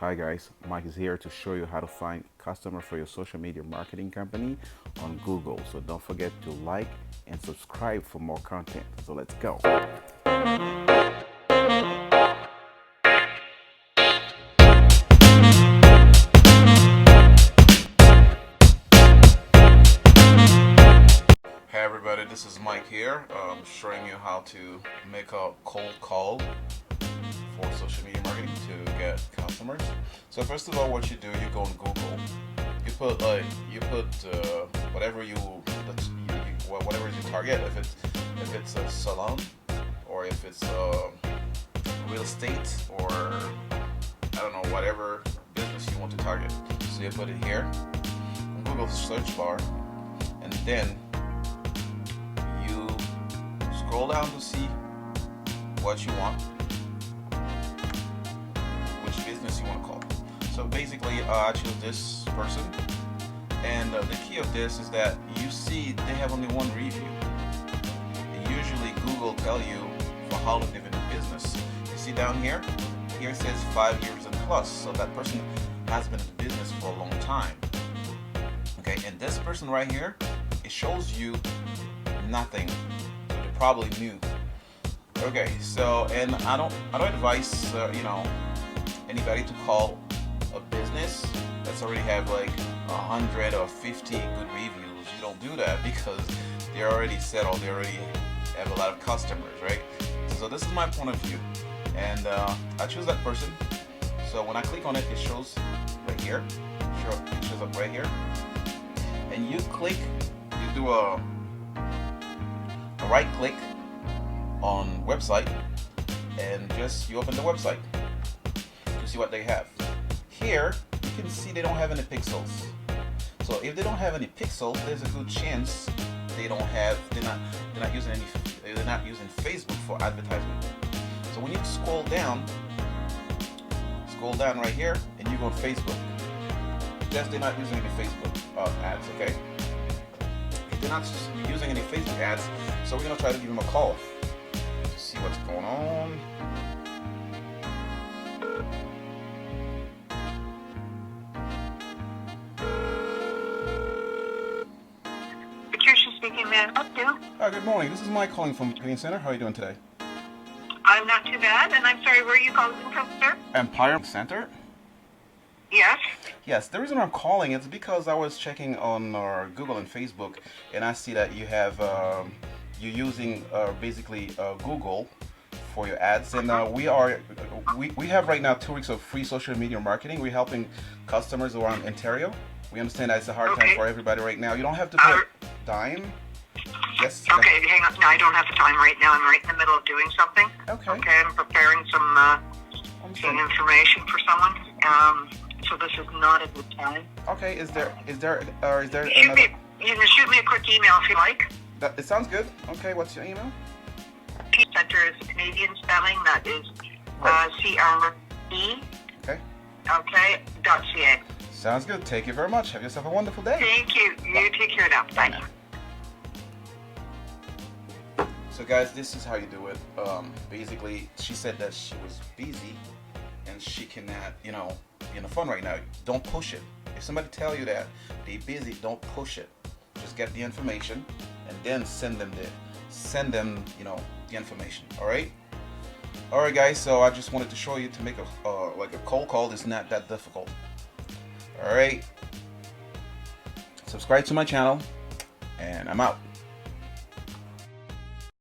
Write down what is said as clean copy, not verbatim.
Hi guys, Mike is here to show you how to find customer for your social media marketing company on Google. So don't forget to like and subscribe for more content. So let's go. Hey everybody, this is Mike here, showing you how to make a cold call for social media marketing to get customers. So first of all, what you do, you go on Google. You put whatever whatever is your target. If it's a salon, or if it's real estate, or I don't know, whatever business you want to target. So you put it here on Google search bar, and then you scroll down to see what you want, which business you want to call. So basically, I choose this person, and the key of this is that you see they have only one review. And usually Google tell you for how long they've been in business. You see down here, it says 5 years and plus, so that person has been in business for a long time. Okay, and this person right here, it shows you nothing, so they're probably new. Okay, so and I don't advise anybody to call a business that's already have like 100 or 50 good reviews. You don't do that because they're already settled. They already have a lot of customers, right? So this is my point of view, and I choose that person. So when I click on it, it shows right here. It shows up right here, and you do a right click on website, and you open the website to see what they have. Here you can see they don't have any pixels. So if they don't have any pixels, there's a good chance they're not using Facebook for advertisement. So when you scroll down right here, and you go on Facebook, yes, they're not using any Facebook ads. Okay, if they're not using any Facebook ads, so we're gonna try to give them a call to see what's going on. Speaking, man. Help you? Good morning. This is Mike calling from Green Center. How are you doing today? I'm not too bad, and I'm sorry, where are you calling from, sir? Empire Center? Yes. Yes, the reason I'm calling is because I was checking on Google and Facebook, and I see that you have you're using basically Google for your ads, and we have right now 2 weeks of free social media marketing. We're helping customers around Ontario. We understand that it's a hard time for everybody right now. You don't have to put dime. Yes. Okay, hang on. No, I don't have the time right now. I'm right in the middle of doing something. Okay. Okay, I'm preparing some information for someone. So this is not a good time. Okay. Is there You another? can shoot me a quick email if you like. It sounds good. Okay. What's your email? Center is the Canadian spelling. That is CRE. Okay. Okay. .ca. Sounds good. Thank you very much. Have yourself a wonderful day. Thank you. You take care now. Bye. So guys, this is how you do it. Basically, she said that she was busy and she cannot, be on the phone right now. Don't push it. If somebody tell you that they're busy, don't push it. Just get the information and then send them the information. All right, guys. So I just wanted to show you to make a cold call is not that difficult. All right. Subscribe to my channel, and I'm out.